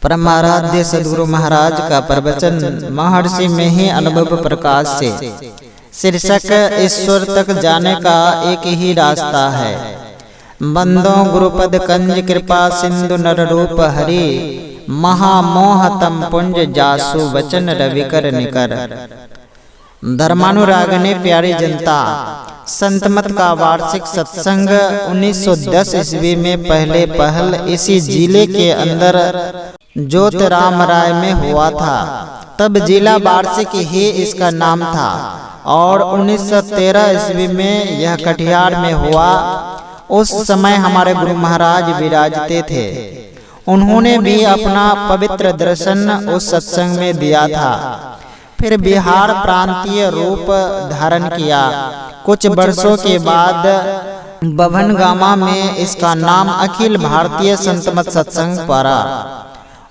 परमाराध्य सद्गुरु महाराज का प्रवचन महर्षि में ही अनुभव प्रकाश से शीर्षक ईश्वर तक जाने का एक ही रास्ता है। बंदो गुरुपद कंज कृपा सिंधु नर रूप हरि महामोह तम पुंज जासु वचन रविकर निकर। धर्मानुरागने प्यारी जनता, संतमत का वार्षिक सत्संग 1910 ईस्वी में पहले पहल इसी जिले के अंदर ज्योतिराम राय में हुआ था। तब जिला वार्षिक ही इसका नाम था और 1913 ईस्वी में यह कटिहार में हुआ। उस समय हमारे गुरु महाराज विराजते थे। उन्होंने भी अपना पवित्र दर्शन उस सत्संग में दिया था। फिर बिहार प्रांतीय रूप धारण किया। कुछ वर्षों के बाद बभनगामा में इसका नाम अखिल भारतीय संतमत सत्संग पड़ा।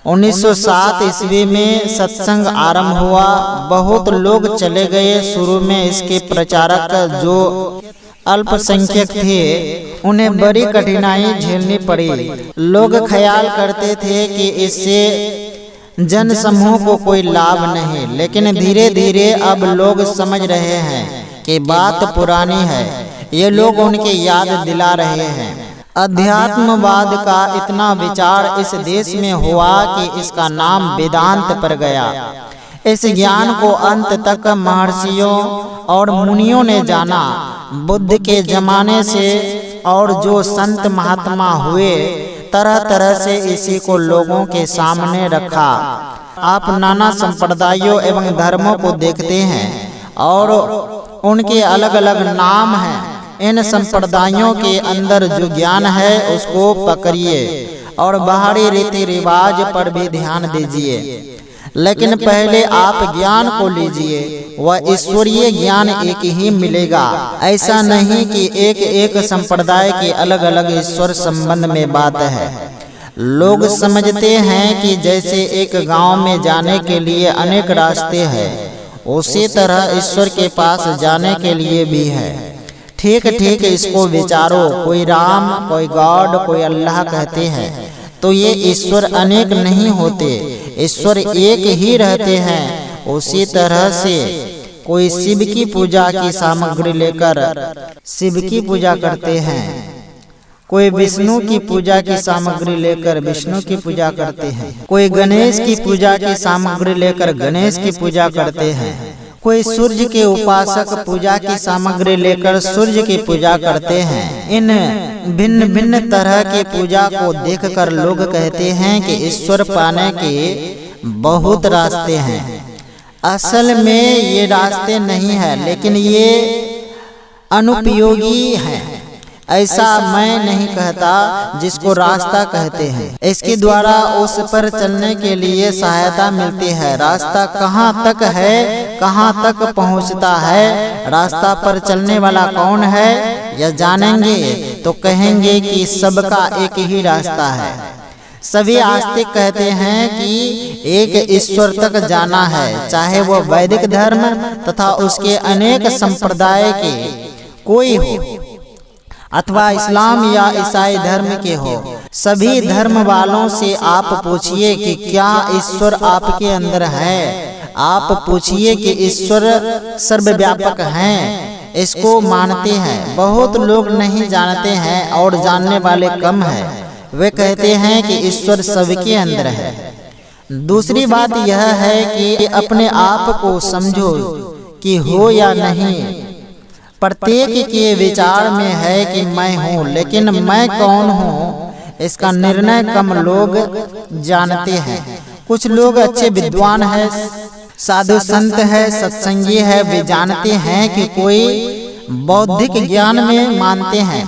1907 ईस्वी में सत्संग आरंभ हुआ। बहुत लोग चले गए। शुरू में इसके प्रचारक जो अल्पसंख्यक थे उन्हें बड़ी कठिनाई झेलनी पड़ी। लोग ख्याल करते थे कि इससे जन समूह को कोई लाभ नहीं, लेकिन धीरे धीरे अब लोग समझ रहे हैं कि बात पुरानी है। ये लोग उनके याद दिला रहे हैं। अध्यात्मवाद का इतना विचार इस देश में हुआ कि इसका नाम वेदांत पर गया। इस ज्ञान को अंत तक महर्षियों और मुनियों ने जाना। बुद्ध के जमाने से और जो संत महात्मा हुए, तरह तरह से इसी को लोगों के सामने रखा। आप नाना संप्रदायों एवं धर्मों को देखते हैं और उनके अलग अलग नाम हैं। इन संप्रदायों के अंदर जो ज्ञान है उसको पकड़िए और बाहरी रीति रिवाज पर भी ध्यान दीजिए, लेकिन पहले आप ज्ञान को लीजिए। वह ईश्वरीय ज्ञान एक ही मिलेगा। ऐसा नहीं कि एक एक संप्रदाय के अलग अलग ईश्वर संबंध में बात है। लोग समझते हैं कि जैसे एक गांव में जाने के लिए अनेक रास्ते हैं, उसी तरह ईश्वर के पास जाने के लिए भी है। ठीक ठीक इसको विचारो। कोई राम, कोई गॉड, कोई अल्लाह कहते हैं, तो ये ईश्वर अनेक नहीं होते, ईश्वर एक ही रहते हैं। उसी तरह से कोई शिव की पूजा की सामग्री लेकर शिव की पूजा करते हैं, कोई विष्णु की पूजा की सामग्री लेकर विष्णु की पूजा करते हैं, कोई गणेश की पूजा की सामग्री लेकर गणेश की पूजा करते हैं, कोई सूर्य के उपासक पूजा की सामग्री लेकर सूर्य की पूजा करते हैं। इन भिन्न भिन्न तरह के पूजा को देखकर लोग कहते हैं कि ईश्वर पाने के बहुत रास्ते हैं। असल में ये रास्ते नहीं है, लेकिन ये अनुपयोगी हैं। ऐसा मैं नहीं कहता, जिसको रास्ता कहते हैं। इसके द्वारा उस पर चलने के लिए सहायता मिलती है। रास्ता कहाँ तक है, कहाँ तक पहुँचता है, रास्ता पर चलने वाला कौन है, यह जानेंगे तो कहेंगे कि सबका एक ही रास्ता है। सभी आस्तिक कहते हैं कि एक ईश्वर तक जाना है, चाहे वह वैदिक धर्म तथा उसके अनेक संप्रदाय के कोई हो अथवा इस्लाम या ईसाई धर्म के हो। सभी धर्म वालों से आप पूछिए कि क्या ईश्वर आपके अंदर है। आप पूछिए कि ईश्वर सर्वव्यापक हैं। इसको मानते हैं। बहुत लोग नहीं जानते हैं और जानने वाले कम हैं। वे कहते हैं कि ईश्वर सबके अंदर है। दूसरी बात यह है कि अपने आप को समझो कि हो या नहीं। प्रत्येक के विचार में है कि मैं हूँ, लेकिन मैं कौन हूँ इसका निर्णय कम लोग जानते हैं। कुछ लोग अच्छे विद्वान हैं, साधु संत है, सत्संगी है, वे जानते हैं कि कोई बौद्धिक ज्ञान में मानते हैं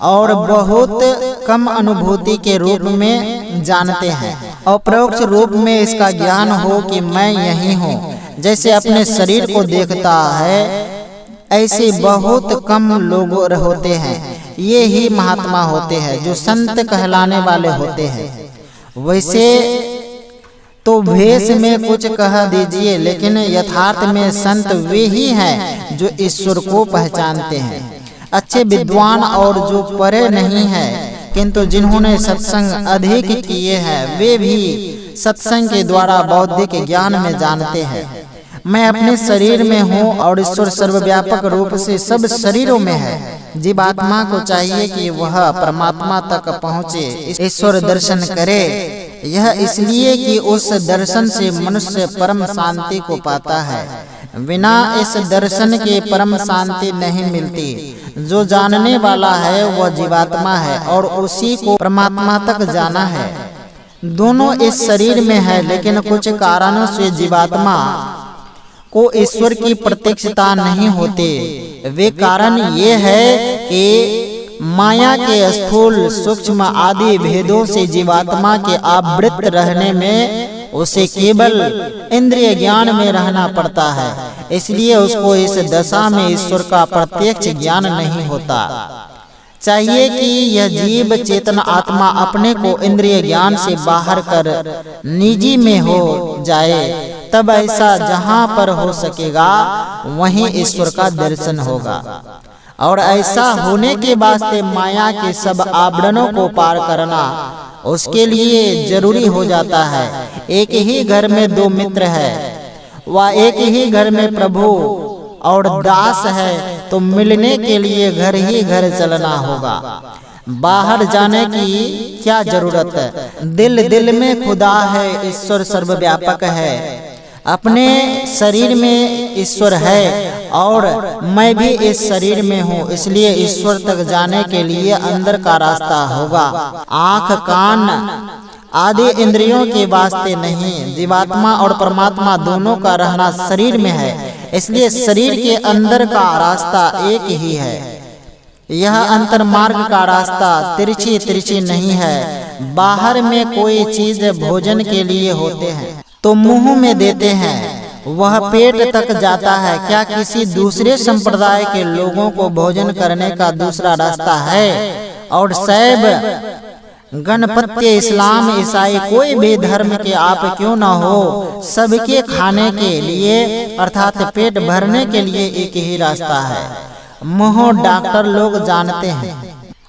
और बहुत कम अनुभूति के रूप में जानते हैं। अपरोक्ष रूप में इसका ज्ञान हो कि मैं यही हूँ, जैसे अपने शरीर को देखता है, ऐसे बहुत कम लोग होते हैं। ये ही महात्मा होते हैं जो संत कहलाने वाले होते हैं। वैसे तो भेष में कुछ कह दीजिए, लेकिन यथार्थ में संत वे ही हैं जो ईश्वर को पहचानते हैं। अच्छे विद्वान और जो पढ़े नहीं हैं किंतु जिन्होंने सत्संग अधिक किए हैं, वे भी सत्संग के द्वारा बौद्धिक ज्ञान में जानते हैं। मैं अपने शरीर में हूँ और ईश्वर सर्वव्यापक रूप से सब शरीरों में है। जीवात्मा को चाहिए कि वह परमात्मा तक पहुँचे, ईश्वर दर्शन करे। यह इसलिए कि उस दर्शन से मनुष्य परम शांति को पाता है। बिना इस दर्शन के परम शांति नहीं मिलती। जो जानने वाला है वह जीवात्मा है और उसी को परमात्मा तक जाना है। दोनों इस शरीर में है, लेकिन कुछ कारणों से जीवात्मा को ईश्वर की प्रत्यक्षता नहीं होते। वे कारण ये है कि माया के स्थूल सूक्ष्म आदि भेदों से जीवात्मा के आवृत रहने में उसे केवल इंद्रिय ज्ञान में रहना पड़ता है। इसलिए उसको इस दशा में ईश्वर का प्रत्यक्ष ज्ञान नहीं होता। चाहिए कि यह जीव चेतन आत्मा अपने को इंद्रिय ज्ञान से बाहर कर निजी में हो जाए, तब ऐसा जहाँ पर हो सकेगा वहीं ईश्वर का दर्शन होगा। और ऐसा होने के वास्ते माया के सब आवरणों को पार करना उसके लिए जरूरी हो जाता है। एक ही घर में दो मित्र है, वह एक ही घर में प्रभु और दास है, तो मिलने के लिए घर ही घर चलना होगा। बाहर जाने की क्या जरूरत है। दिल दिल में खुदा है, ईश्वर सर्वव्यापक है। अपने शरीर में ईश्वर है और मैं भी इस शरीर में हूँ, इसलिए ईश्वर तक जाने के लिए अंदर का रास्ता होगा, आँख कान आदि इंद्रियों के वास्ते नहीं। जीवात्मा और परमात्मा दोनों का रहना शरीर में है, इसलिए शरीर के अंदर का रास्ता एक ही है। यह अंतर मार्ग का रास्ता तिरछी तिरछी नहीं है। बाहर में कोई चीज भोजन के लिए होते हैं तो मुंह में देते हैं, वह पेट तक जाता है। क्या किसी दूसरे संप्रदाय के लोगों को भोजन करने का दूसरा रास्ता है? और शैव गणपत्य इस्लाम ईसाई कोई भी धर्म के आप क्यों न हो, सबके खाने के लिए अर्थात पेट भरने के लिए एक ही रास्ता है। मुंह डॉक्टर लोग जानते हैं।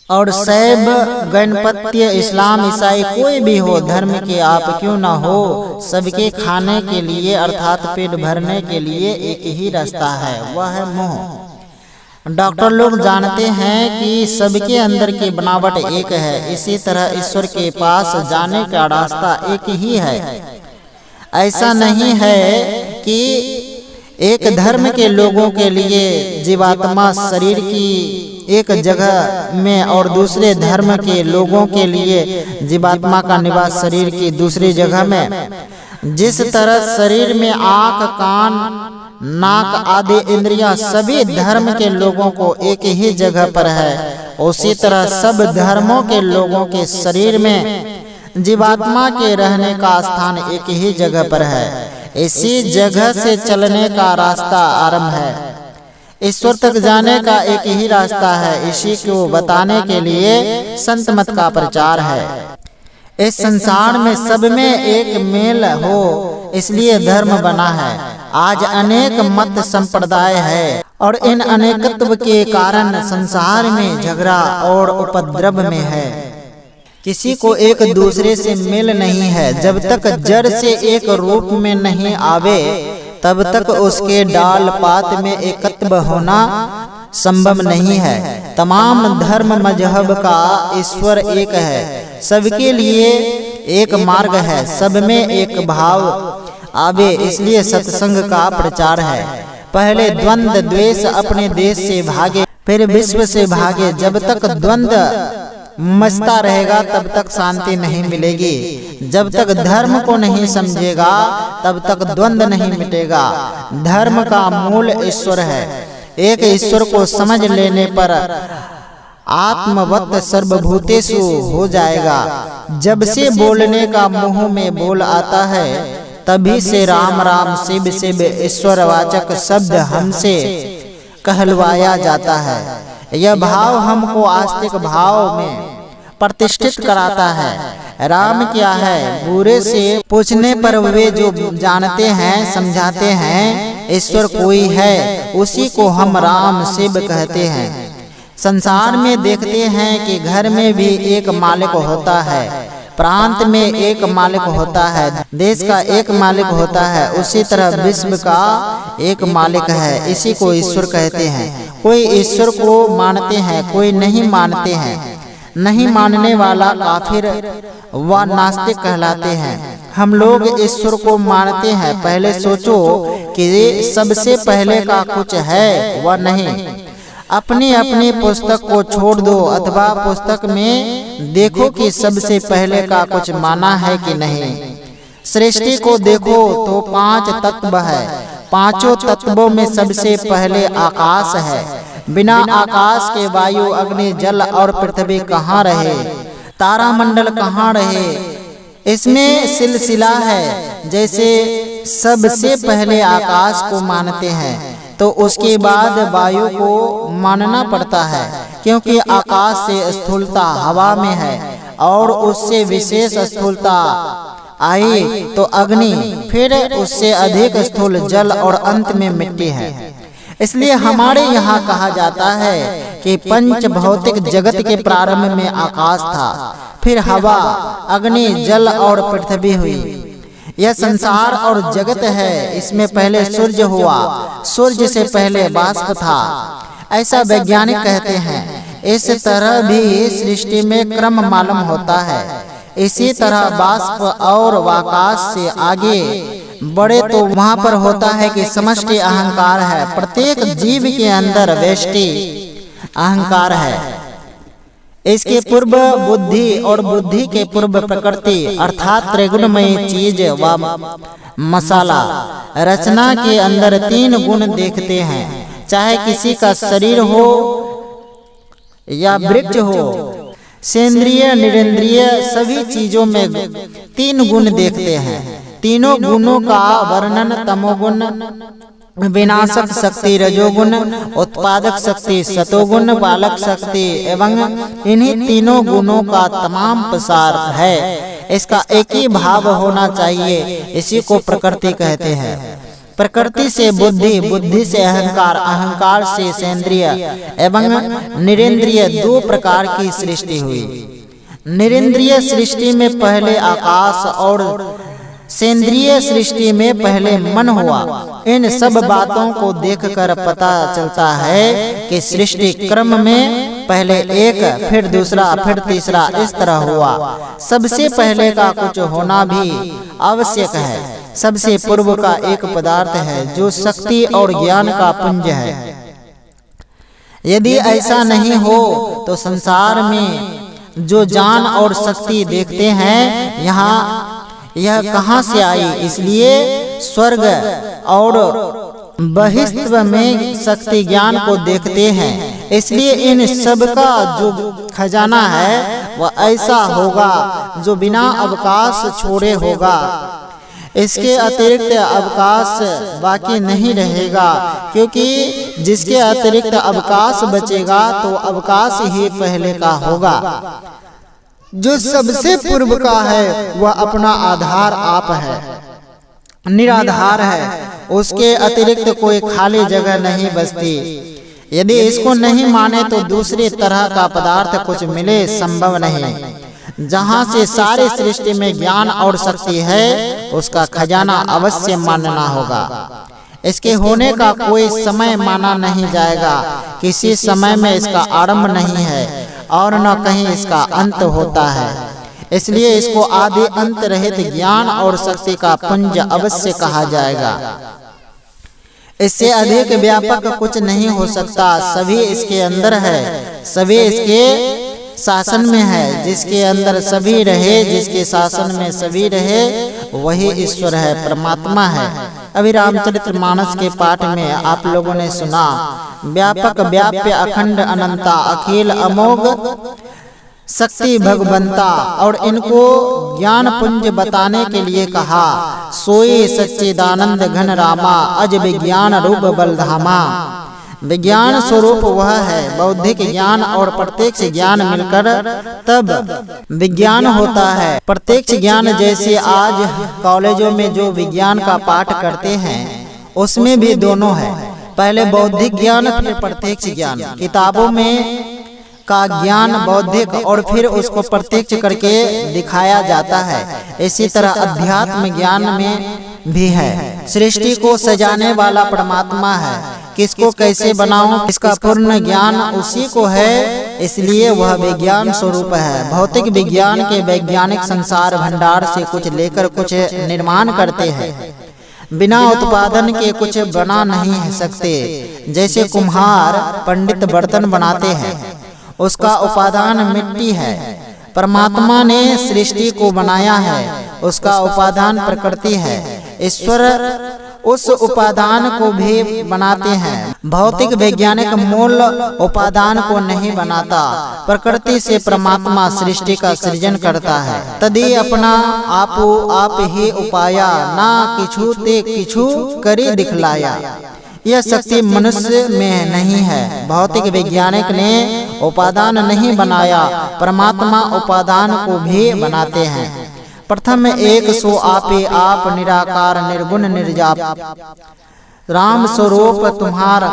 और शैव गणपत्य इस्लाम ईसाई कोई भी हो, धर्म के आप क्यों न हो, सबके खाने के लिए अर्थात पेट भरने के लिए एक ही रास्ता है, वह है मुंह। डॉक्टर लोग जानते हैं कि सबके अंदर की बनावट एक है। इसी तरह ईश्वर के पास जाने का रास्ता एक ही है। ऐसा नहीं है कि एक धर्म के लोगों के लिए जीवात्मा शरीर की एक जगह में और दूसरे धर्म के लोगों के लिए जीवात्मा का निवास शरीर की दूसरी जगह में। जिस तरह शरीर में आँख कान नाक आदि इंद्रियां सभी धर्म के लोगों को एक ही जगह पर है, उसी तरह सब धर्मों के लोगों के शरीर में जीवात्मा के रहने का स्थान एक ही जगह पर है। इसी जगह से चलने का रास्ता आरंभ है। ईश्वर तक जाने का एक ही रास्ता है। इसी को बताने के लिए संत मत का प्रचार है। इस संसार में सब में एक मेल हो, इसलिए धर्म बना है। आज अनेक मत संप्रदाय है और इन अनेकत्व के कारण संसार में झगड़ा और उपद्रव में है। किसी को एक दूसरे से मेल नहीं है। जब तक जड़ से एक रूप में नहीं आवे, तब तक उसके डाल पात में एकत्व होना संभव नहीं है। तमाम धर्म मजहब का ईश्वर एक है, सबके लिए एक मार्ग है, सब में एक भाव आवे, इसलिए सत्संग का प्रचार है। पहले द्वंद्व द्वेष अपने देश से भागे, फिर विश्व से भागे। जब तक द्वंद्व मचता रहेगा तब तक शांति नहीं मिलेगी। जब तक धर्म को नहीं समझेगा तब तक द्वंद्व नहीं मिटेगा। धर्म का मूल ईश्वर है। एक ईश्वर को समझ लेने पर आत्मवत् सर्वभूतेषु हो जाएगा। जब से बोलने का मुंह में बोल आता है, तभी से राम राम शिव शिव ईश्वर वाचक शब्द हमसे कहलवाया जाता है। यह भाव हमको आस्तिक भाव में प्रतिष्ठित कराता है। राम क्या है? बुरे से पूछने पर वे जो जानते हैं समझाते हैं ईश्वर कोई है, उसी को हम राम शिव कहते हैं। संसार में देखते हैं कि घर में भी एक मालिक होता है, प्रांत में एक मालिक होता है, देश का एक मालिक होता है, उसी तरह विश्व का एक मालिक है। इसी को ईश्वर कहते हैं। कोई ईश्वर को मानते हैं, कोई नहीं मानते हैं। नहीं मानने वाला काफिर व नास्तिक कहलाते हैं। हम लोग ईश्वर को मानते हैं। पहले सोचो कि सबसे पहले का कुछ है व नहीं। अपनी अपनी पुस्तक को छोड़ दो अथवा पुस्तक में देखो कि सबसे पहले का कुछ माना है कि नहीं। सृष्टि को देखो तो 5 तत्व है। पांचों तत्वों में सबसे पहले आकाश है। बिना आकाश के वायु, अग्नि, जल और पृथ्वी कहाँ रहे, तारामंडल कहाँ रहे। इसमें सिलसिला है। जैसे सबसे पहले आकाश को मानते हैं तो उसके बाद वायु को मानना पड़ता है, क्योंकि आकाश से स्थूलता हवा में है और उससे विशेष स्थूलता आई तो अग्नि, फिर उससे अधिक स्थूल जल और अंत में मिट्टी है। इसलिए हमारे यहाँ कहा जाता है कि पंच भौतिक जगत के प्रारंभ में आकाश था, फिर हवा, अग्नि, जल और पृथ्वी हुई। यह संसार और जगत है। इसमें पहले सूर्य हुआ, सूर्य से पहले बाष्प था, ऐसा वैज्ञानिक कहते हैं। इस तरह भी सृष्टि में क्रम मालूम होता है। इसी तरह बाष्प और आकाश से आगे बढ़े तो वहाँ पर होता है कि समष्टि अहंकार है। प्रत्येक जीव के अंदर व्यष्टि अहंकार है। इसके पूर्व बुद्धि और बुद्धि के पूर्व प्रकृति अर्थात त्रिगुणमयी चीज व मसाला। रचना के अंदर 3 गुण देखते हैं, चाहे किसी का शरीर हो या वृक्ष हो, सेंद्रिय निरेंद्रिय सभी चीजों में 3 गुण देखते हैं। तीनों गुणों का वर्णन तमोगुण, विनाशक शक्ति रजोगुण, उत्पादक शक्ति सतोगुण, पालक शक्ति एवं इन्हीं तीनों गुणों का तमाम प्रसार है। इसका एक ही भाव होना चाहिए। इसी को प्रकृति कहते हैं। प्रकृति से बुद्धि, बुद्धि से अहंकार, अहंकार से सेंद्रिय एवं निरेंद्रिय 2 प्रकार की सृष्टि हुई। निरेंद्रिय सृष्टि में पहले आकाश और सेंद्रिय सृष्टि में पहले मन हुआ। इन सब बातों को देखकर पता चलता है कि सृष्टि क्रम में पहले एक, फिर दूसरा, फिर तीसरा, इस तरह हुआ। सबसे पहले का कुछ होना भी आवश्यक है। सबसे पूर्व का एक पदार्थ है जो शक्ति और ज्ञान का पुंज है। यदि ऐसा नहीं हो तो संसार में जो ज्ञान और शक्ति देखते हैं यह कहाँ से आई। इसलिए स्वर्ग और बहिस्त्व में शक्ति ज्ञान को देखते हैं। इसलिए इन सब का जो खजाना है वह ऐसा होगा जो बिना अवकाश छोड़े होगा। इसके अतिरिक्त अवकाश बाकी नहीं रहेगा, क्योंकि जिसके अतिरिक्त अवकाश बचेगा तो अवकाश ही पहले का होगा। जो सबसे पूर्व का है वह अपना आधार आप है, निराधार है। उसके अतिरिक्त कोई खाली जगह नहीं बचती। यदि इसको नहीं माने तो दूसरी तरह का पदार्थ कुछ मिले संभव नहीं। जहाँ से सारी सृष्टि में ज्ञान और शक्ति है उसका खजाना अवश्य मानना होगा। इसके होने का कोई समय माना नहीं जाएगा। किसी समय में इसका आरंभ नहीं है और न कहीं इसका अंत होता है। इसलिए इसको आदि अंत रहित ज्ञान और शक्ति का पुंज अवश्य कहा जाएगा। इससे अधिक व्यापक कुछ नहीं हो सकता। सभी इसके अंदर है, सभी इसके शासन में है। जिसके अंदर सभी रहे, जिसके शासन में सभी रहे, वही ईश्वर है, परमात्मा है। अभी रामचरितमानस के पाठ में आप लोगों ने सुना, व्यापक व्याप्य अखंड अनंता अखिल अमोघ शक्ति भगवंता। और इनको ज्ञान पुंज बताने के लिए कहा, सोई सच्चिदानंद घन रामा अज विज्ञान रूप बलधामा। विज्ञान स्वरूप वह है। बौद्धिक ज्ञान और प्रत्यक्ष ज्ञान मिलकर तब विज्ञान होता है। प्रत्यक्ष ज्ञान जैसे आज कॉलेजों में जो विज्ञान का पाठ करते हैं उसमें भी दोनों है। पहले बौद्धिक ज्ञान फिर प्रत्यक्ष ज्ञान। किताबों में का ज्ञान बौद्धिक और फिर उसको प्रत्यक्ष करके दिखाया जाता है। इसी तरह अध्यात्म ज्ञान में भी है। सृष्टि को सजाने वाला परमात्मा है। किसको कैसे बनाऊं, इसका पूर्ण ज्ञान उसी को है, इसलिए वह विज्ञान स्वरूप है। भौतिक विज्ञान के वैज्ञानिक संसार भंडार से कुछ लेकर कुछ निर्माण करते हैं, बिना उत्पादन के कुछ बना नहीं सकते। जैसे कुम्हार पंडित बर्तन बनाते हैं, उसका उपादान मिट्टी है। परमात्मा ने सृष्टि को बनाया है, उसका उपादान प्रकृति है। ईश्वर उस उपादान को भी बनाते हैं। भौतिक वैज्ञानिक मूल उपादान को नहीं बनाता। प्रकृति से परमात्मा सृष्टि का सृजन करता है। तदी अपना आपो आप ही उपाया, ना किछु ते किछु करी दिखलाया। यह शक्ति मनुष्य में नहीं है। भौतिक वैज्ञानिक ने उपादान नहीं बनाया, परमात्मा उपादान को भी बनाते हैं। प्रथम एक सो आपे आप, निराकार निर्गुण निर्जाप। राम स्वरूप तुम्हार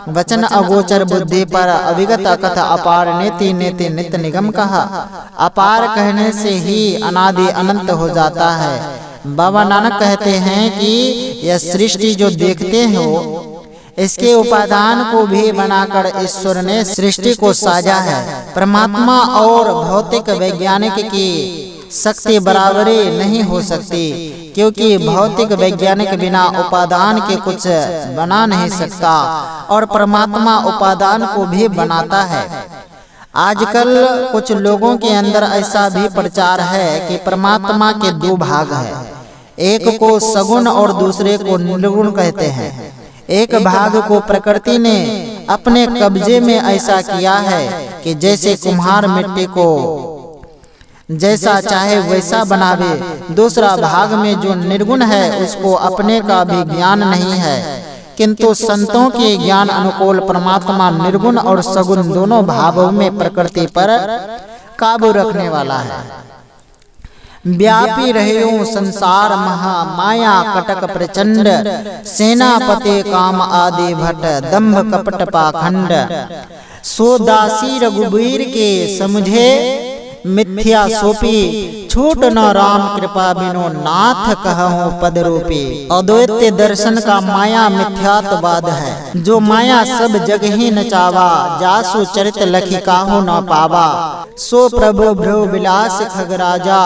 वचन अगोचर, बुद्धि पर अविगत अकथ अपार। नेति नेति नित्य निगम कहा। अपार कहने से ही अनादि अनंत हो जाता है। बाबा नानक कहते हैं कि यह सृष्टि जो देखते हो, इसके उपादान को भी बनाकर ईश्वर ने सृष्टि को साजा है। परमात्मा और भौतिक वैज्ञानिक की शक्ति बराबरी नहीं हो सकती, क्योंकि भौतिक वैज्ञानिक बिना उपादान के कुछ बना नहीं सकता और परमात्मा उपादान को भी बनाता है। आजकल कुछ लोगों के अंदर ऐसा भी प्रचार है कि परमात्मा के दो भाग हैं, एक को सगुण और दूसरे को निर्गुण कहते हैं। एक भाग को प्रकृति ने अपने कब्जे में ऐसा किया है कि जैसे कुम्हार मिट्टी को जैसा चाहे वैसा बनावे। दूसरा भाग में जो निर्गुण है, उसको अपने का भी ज्ञान नहीं है, किंतु संतों के ज्ञान अनुकूल परमात्मा निर्गुण और सगुण दोनों भावों में प्रकृति पर काबू रखने वाला है। व्यापी रहे संसार महा माया कटक प्रचंड। सेनापति काम आदि भट्ट दंभ कपट पाखंड। सो दासी रघुबीर के समझे मिथ्या सोपी। छूट न राम कृपा बिनो नाथ कहूँ पद रूपी। अद्वैत दर्शन का माया मिथ्यात्ववाद है। जो माया सब जग ही नचावा, जासु चरित लखी काहू न पावा। सो प्रभु भ्रो विलास खगराजा,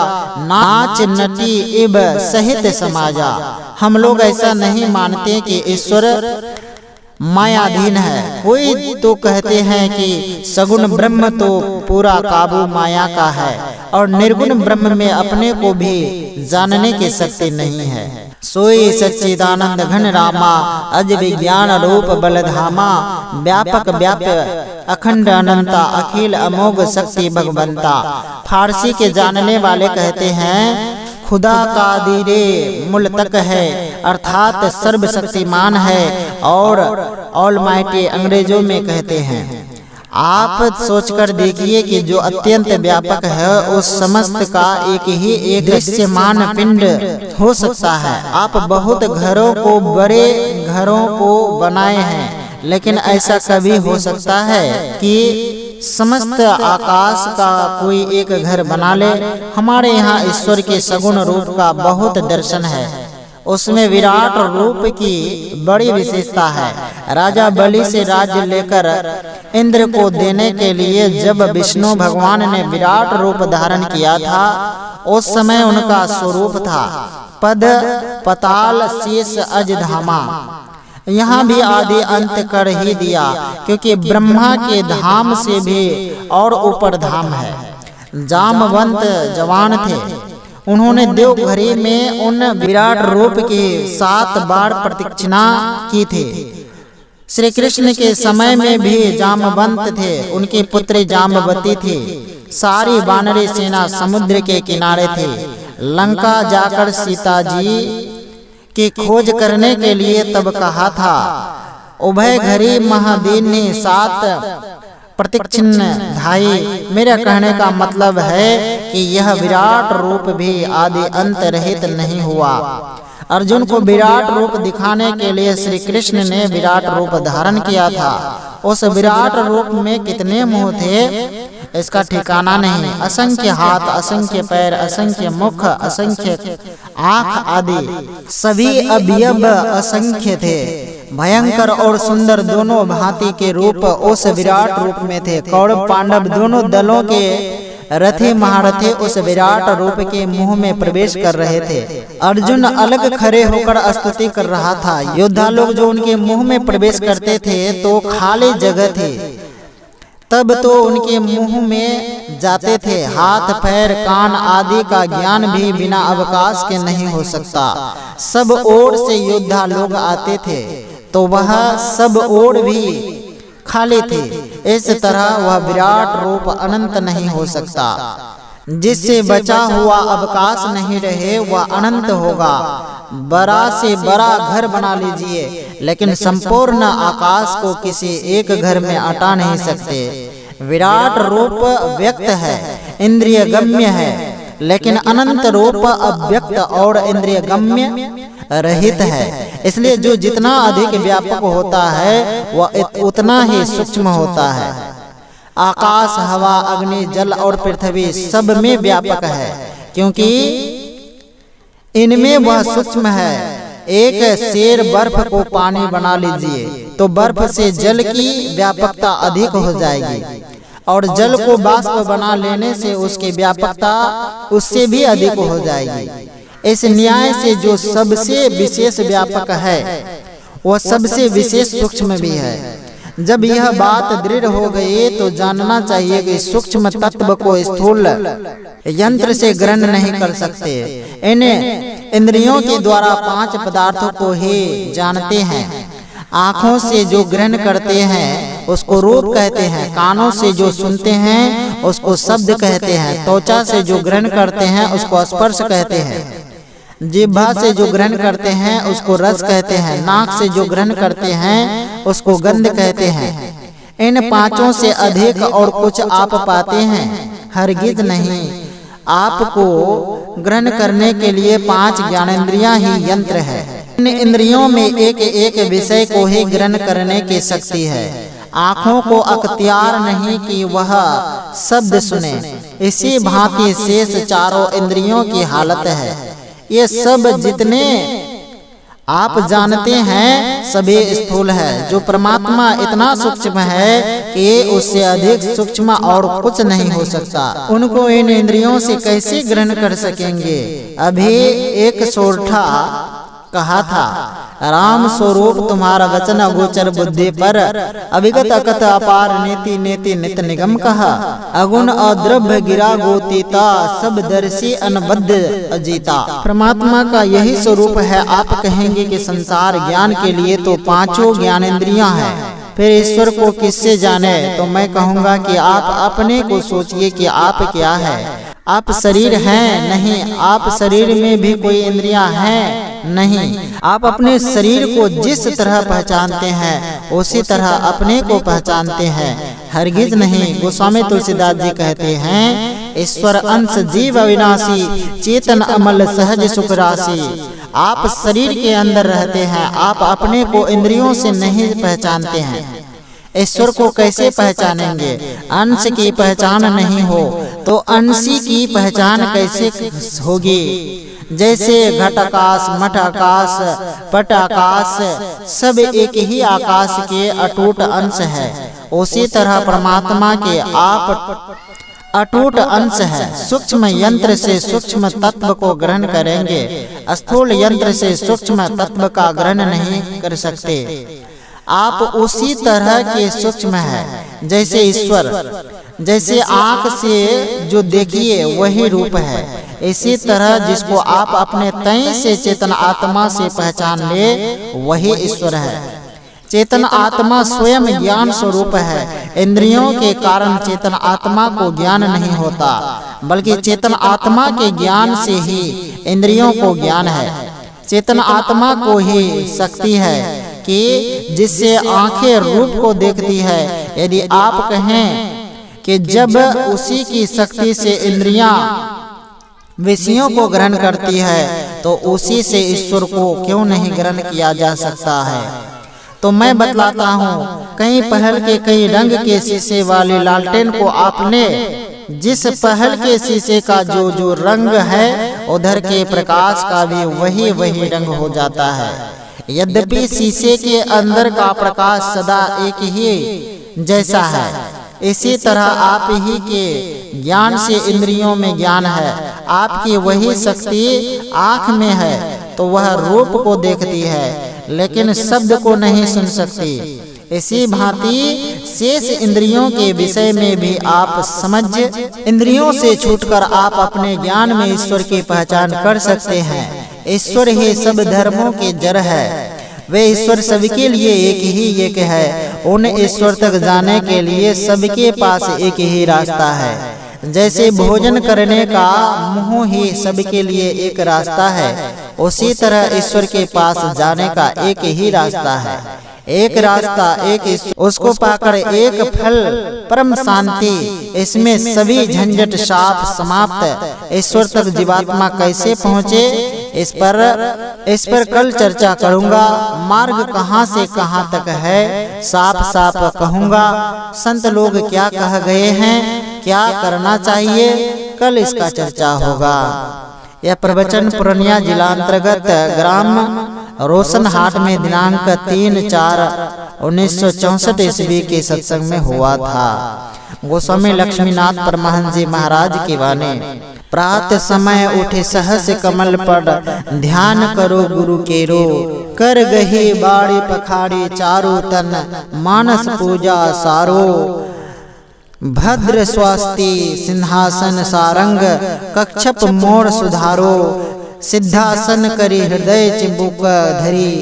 नाच नटी इब सहित समाजा। हम लोग ऐसा नहीं मानते कि ईश्वर मायाधीन है। कोई तो कहते हैं कि सगुण ब्रह्म तो पूरा काबू माया का है और निर्गुण ब्रह्म में अपने को भी जानने की शक्ति नहीं है। सोई सच्चिदानंद घन रामा, अज विज्ञान रूप बलधामा। व्यापक व्याप्य अखंड अनंता, अखिल अमोघ शक्ति भगवंता। फारसी के जानने वाले कहते हैं खुदा का दीरे मूल तक है, अर्थात सर्वशक्तिमान है और ऑलमाइटी अंग्रेजों में कहते हैं। आप सोचकर देखिए कि जो अत्यंत व्यापक है, उस समस्त का एक दृश्यमान पिंड हो सकता है। आप बहुत घरों को, बड़े घरों को बनाए हैं, लेकिन ऐसा कभी हो सकता है कि समस्त आकाश का कोई एक घर बना ले? हमारे यहाँ ईश्वर के सगुण रूप का बहुत दर्शन है। उसमें विराट रूप की बड़ी विशेषता है। राजा बलि से राज्य लेकर इंद्र को देने के लिए जब विष्णु भगवान ने विराट रूप धारण किया था, उस समय उनका स्वरूप था पद पताल शीश अज धामा। यहाँ भी आदि अंत कर ही दिया, क्योंकि ब्रह्मा के धाम से भी और ऊपर धाम है। जामवंत जवान थे, उन्होंने देवघरी में उन विराट रूप की 7 बार प्रदक्षिणा की थी। श्री कृष्ण के समय में भी जामवंत थे, उनकी पुत्री जामवती थी। सारी वानरी सेना समुद्र के किनारे थी। लंका जाकर सीता जी की खोज करने के लिए तब कहा था। उभय घरी महादीन ने 7 प्रदक्षिण धाई। मेरा कहने का मतलब है कि यह विराट रूप भी आदि अंत रहित नहीं हुआ। अर्जुन को विराट रूप दिखाने के लिए श्री कृष्ण ने विराट रूप धारण किया था। उस विराट रूप में कितने मुंह थे इसका ठिकाना नहीं। असंख्य हाथ, असंख्य पैर, असंख्य मुख, असंख्य आँख आदि सभी अवयव असंख्य थे। भयंकर और सुंदर दोनों भांति के रूप उस विराट रूप में थे। कौरव पांडव दोनों दलों के रथे महारथे उस विराट रूप के मुंह में प्रवेश कर रहे थे। अर्जुन अलग खड़े होकर स्तुति कर रहा था। योद्धा लोग जो उनके मुंह में प्रवेश करते थे तो खाली जगह थी, तब तो उनके मुंह में जाते थे। हाथ पैर कान आदि का ज्ञान भी बिना अवकाश के नहीं हो सकता। सब ओर से योद्धा लोग आते थे तो वह सब ओर भी खाली थे। इस तरह वह विराट रूप अनंत नहीं हो सकता। जिससे बचा हुआ अवकाश नहीं रहे वह अनंत होगा। बड़ा से बड़ा घर बना लीजिए, लेकिन संपूर्ण आकाश को किसी एक घर में अटा नहीं सकते। विराट रूप व्यक्त है, इंद्रिय गम्य है, लेकिन अनंत रूप अव्यक्त और इंद्रिय गम्य रहित है। इसलिए जो जितना अधिक व्यापक होता है वह उतना ही सूक्ष्म होता है। आकाश, हवा, अग्नि, जल और पृथ्वी सब में व्यापक है, क्योंकि इनमें वह सूक्ष्म है। एक शेर बर्फ को पानी बना लीजिए तो बर्फ से जल की व्यापकता अधिक हो जाएगी, और जल को बाष्प बना लेने से उसकी व्यापकता उससे भी अधिक हो जाएगी। इस न्याय से जो सबसे विशेष व्यापक है वह सबसे विशेष सूक्ष्म भी है। जब यह बात दृढ़ हो गई तो जानना चाहिए कि सूक्ष्म तत्व को स्थूल यंत्र से ग्रहण नहीं कर सकते। इन इंद्रियों के द्वारा 5 पदार्थों को ही जानते हैं। आँखों से जो ग्रहण करते हैं उसको रूप कहते हैं, कानों से जो सुनते हैं उसको शब्द कहते हैं, त्वचा से जो ग्रहण करते हैं उसको स्पर्श कहते हैं, जिह्वा से जो ग्रहण करते हैं उसको रस कहते हैं, नाक से जो ग्रहण करते हैं उसको गंध कहते हैं। इन 5 से अधिक और कुछ आप पाते हैं? हरगिज नहीं। आपको ग्रहण करने के लिए 5 ज्ञानेंद्रियां ही यंत्र है। इन इंद्रियों में एक एक विषय को ही ग्रहण करने की शक्ति है। आँखों को अख्तियार नहीं कि वह शब्द सुने। इसी भांति शेष चारों इंद्रियों की हालत है। ये सब जितने आप जानते हैं सभी स्थूल है। जो परमात्मा इतना सूक्ष्म है कि उससे अधिक सूक्ष्म और कुछ नहीं हो सकता। उनको इन इंद्रियों से कैसे ग्रहण कर सकेंगे? अभी एक सोरठा कहा था, राम स्वरूप तुम्हारा वचन अगोचर बुद्धि पर, अविगत अकथ अपार नीति नीति नित निगम कहा। अगुण अद्रव्य गिरा गोतीता, सब दर्शी अनबद्ध अजीता। परमात्मा का यही स्वरूप है। आप कहेंगे कि संसार ज्ञान के लिए तो 5 ज्ञानेंद्रियां हैं, फिर ईश्वर को किससे जाने? तो मैं कहूँगा कि आप अपने को सोचिए कि आप क्या है। आप शरीर हैं? नहीं। आप शरीर में भी कोई इंद्रियां हैं? नहीं। आप अपने शरीर को जिस तरह पहचानते हैं उसी तरह अपने को पहचानते हैं, हरगिज नहीं। गोस्वामी तुलसीदास जी कहते हैं, ईश्वर अंश जीव अविनाशी, चेतन अमल सहज सुख राशि। आप शरीर के अंदर रहते हैं, आप अपने को इंद्रियों से नहीं पहचानते हैं। ईश्वर को कैसे पहचानेंगे? अंश की पहचान नहीं हो तो अंशी की पहचान कैसे होगी? जैसे घटाकाश, मठाकाश, पटाकाश सब एक ही आकाश के अटूट अंश है, उसी तरह परमात्मा के आप अटूट अंश है। सूक्ष्म यंत्र से सूक्ष्म तत्व को ग्रहण करेंगे, स्थूल यंत्र से सूक्ष्म तत्व का ग्रहण नहीं कर सकते। आप उसी तरह के सूक्ष्म है जैसे ईश्वर। जैसे आँख से जो देखिए वही रूप है, इसी तरह जिसको आप अपने तय से चेतन आत्मा से पहचान ले वही ईश्वर है। चेतन आत्मा स्वयं ज्ञान स्वरूप है। इंद्रियों के कारण चेतन आत्मा को ज्ञान नहीं होता, बल्कि चेतन आत्मा के ज्ञान से ही इंद्रियों को ज्ञान है। चेतन आत्मा को ही शक्ति है कि जिससे आंखें रूप को देखती है। यदि आप कहें कि जब उसी की शक्ति से इंद्रियां विषयों को ग्रहण करती है तो उसी से ईश्वर को क्यों नहीं ग्रहण किया जा सकता है। तो मैं बतलाता हूँ, कई पहल के कई रंग के शीशे वाली लालटेन को आपने जिस पहल के शीशे का जो रंग है उधर के प्रकाश का भी वही रंग हो जाता है। यद्यपि शीशे के अंदर का प्रकाश सदा एक ही जैसा है, इसी तरह आप ही के ज्ञान से इंद्रियों में ज्ञान है। आपकी वही शक्ति आँख में है तो वह रूप को देखती है लेकिन शब्द को नहीं सुन सकती। इसी भांति शेष इंद्रियों के विषय में भी आप समझ इंद्रियों से छूटकर आप अपने ज्ञान में ईश्वर की पहचान कर सकते हैं। ईश्वर ही सब धर्मों के जड़ है। वे ईश्वर सबके लिए एक है। उन ईश्वर तक जाने के लिए सबके पास एक ही रास्ता है। जैसे भोजन करने का मुंह ही सबके लिए एक रास्ता है, उसी तरह ईश्वर के पास जाने का एक ही रास्ता है। एक रास्ता, एक उसको पाकर एक फल, परम शांति। इसमें सभी झंझट साफ समाप्त। ईश्वर तक जीवात्मा कैसे पहुँचे इस पर कल चर्चा करूंगा। मार्ग कहाँ से कहाँ तक है साफ कहूंगा। संत लोग क्या कह गए हैं, क्या करना चाहिए, कल इसका चर्चा होगा। यह प्रवचन पूर्णिया जिला अंतर्गत ग्राम रोशनहाट में दिनांक 3/4/1964 ईस्वी के सत्संग में हुआ था। गोस्वामी लक्ष्मीनाथ परमहंस जी महाराज की वाणी। प्रातः समय उठे सहस कमल पर, ध्यान करो गुरु केरो। कर गही बाड़ी पखाड़ी चारों तन, मानस पूजा सारो। भद्र स्वास्ति सिंहासन सारंग, कक्षप मोर सुधारो। सिद्धासन करी हृदय चिबुक धरी,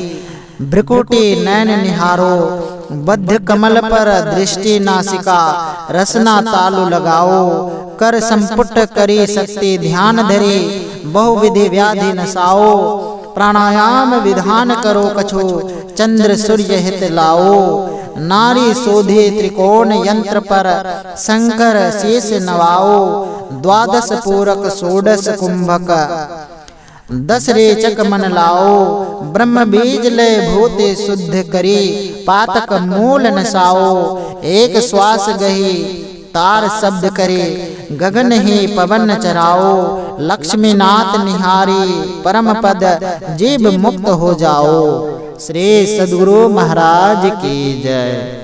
भ्रिकुटी नैन निहारो। बद्ध कमल पर दृष्टि नासिका, रसना तालु लगाओ। कर संपुट करी शक्ति ध्यान धरी, बहुविधि व्याधि नसाओ। प्राणायाम विधान करो कछो, चंद्र सूर्य हित लाओ। नारी शोधे त्रिकोण यंत्र पर, शंकर शेष नवाओ। द्वादश पूरक षोडश कुंभक, 10 रेचक मन लाओ। ब्रह्म बीज लय भूते शुद्ध करी, पातक मूल नसाओ। एक श्वास गही तार शब्द करे, गगन ही पवन चराओ। लक्ष्मीनाथ निहारी परम पद, जीव मुक्त हो जाओ। श्री सद्गुरु महाराज की जय।